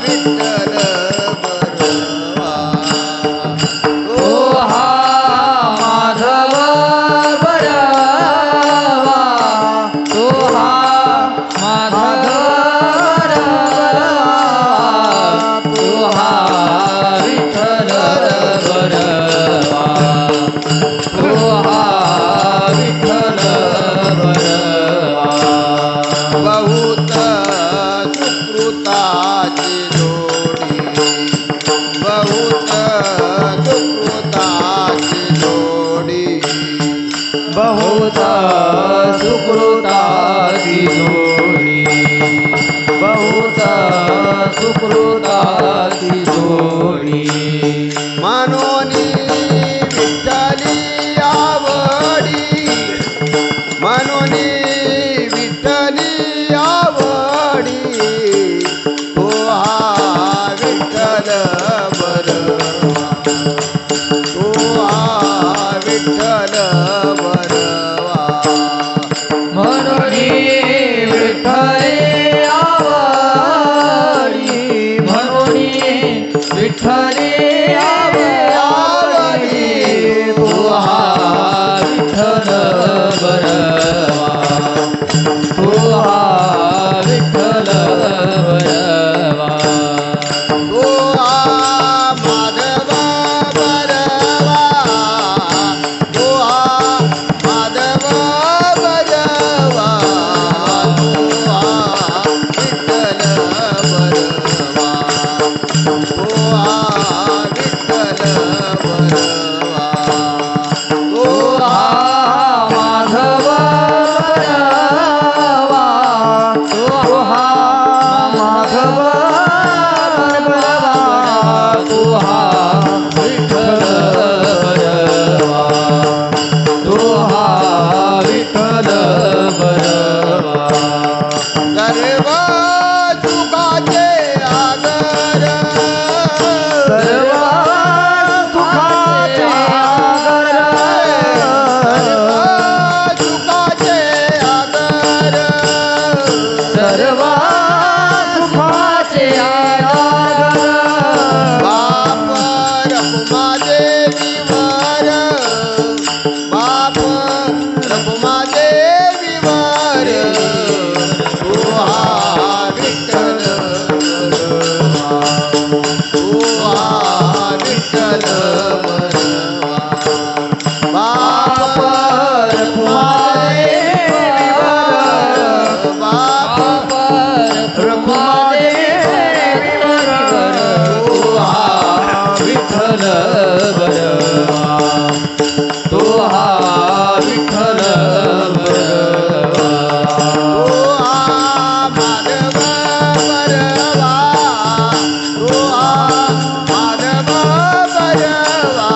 विठ्ठल बरवा तो हा माधव बरवा तो हा माधव बरवा तो हा विठ्ठल बरवा तो हा विठ्ठल बरवा बहुत सुकृताची जोडी बहुत सुकृताची जोडी बहुत सुकृताची जोडी बहुत सुकृताची जोडी म्हणून विठ्ठली आवडी म्हणून विठ्ठली आवडी हो हा विठ्ठल बरवा हो हा विठ्ठल बरवा म्हणून विठ्ठले आवडी म्हणून विठ्ठले आवडी तो हा विठ्ठल बरवा तो हा विठ्ठल बरवा हो हा माधव बरवा हो हा माधव बरवा हो हा विठ्ठल बरवा हो हा विठ्ठल बरवा हो तो हा माधव बरवा तो हा माधव बरवा तो हा विठ्ठल बरवा तो हा विठ्ठल बरवा सर्व सुखाचे आगर सर्व सुखाचे आगर सुखाचे आगर सर्व सुखाचे आगर बाप रखुमादेवीवर बाप रखुमादेवीवर हो हा विठ्ठल बरवा हो हा विठ्ठल बरवा बाप रखुमादेवीवर बाप रखुमादेवीवर तो हा विठ्ठल बरवा तो हा विठ्ठल बरवा हो हा माधव बरवा हो हा माधव बरवा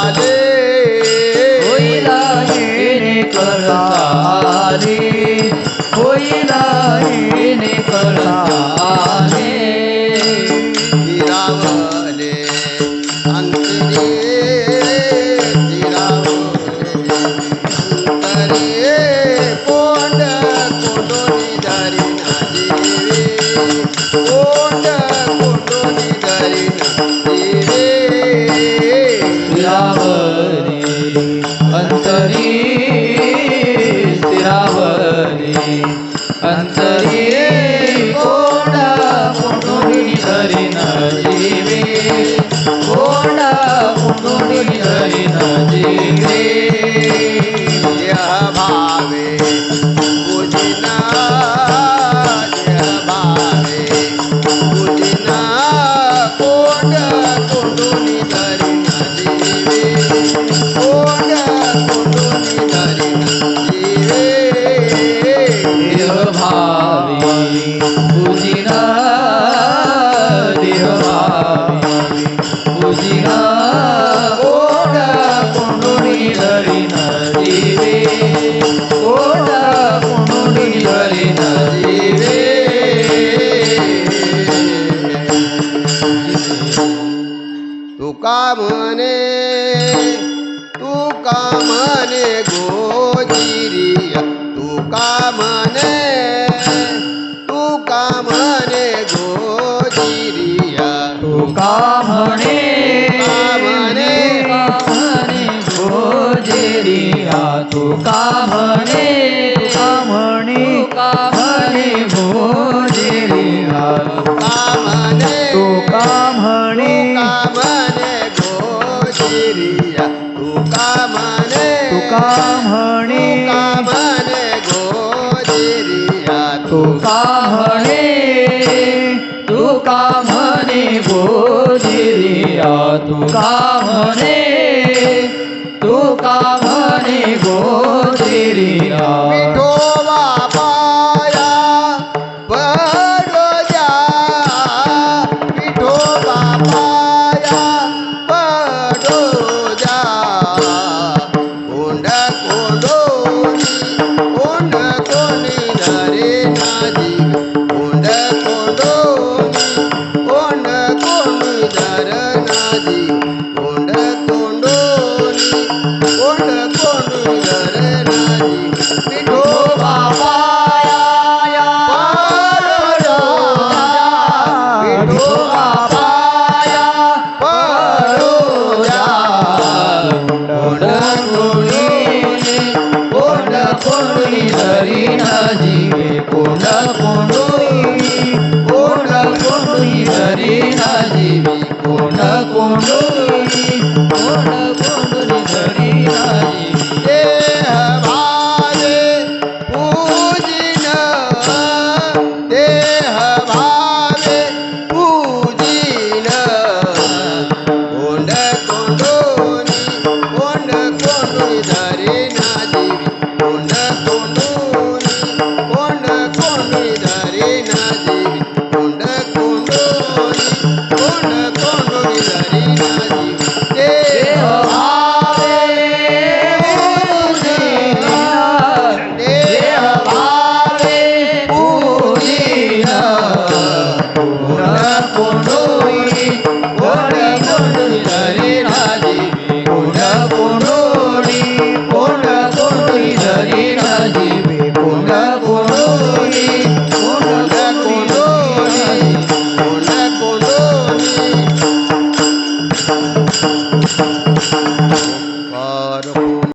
आले होईला येणे करताले होईला येणे करताले स्थिरावले अंतरे स्थिरावले अंतरे कोंड कोंडोनी धरी नाजीवे कोंड कोंडोनी धरी नाजीवे स्थिरावली अंतरी स्थिरावली अंतरी कोंडा कोंडोनी धरी न जीवे कोंडा कोंडोनी धरी न जीवे देह भावे पूजिना देह भावे पूजिना कोंड कोंडोनी धरी नाजीवे कोंड कोंडोनी धरी नाजीवे देह भावी पूजिना देह भावी पूजिना कोंडा कोंडोनी धरी न जीवे कोंडा कोंडोनी धरी न जीवे तुका म्हणे गोजिरिया तुका म्हणे गोजिरिया तुका म्हणे गोजेरिया तुका म्हणे गोजेरिया तुका म्हणे तुका म्हणे गोजिरिया तुका म्हणे गोजिरिया तुका म्हणे गोजिरिया तुका म्हणे गोजिरिया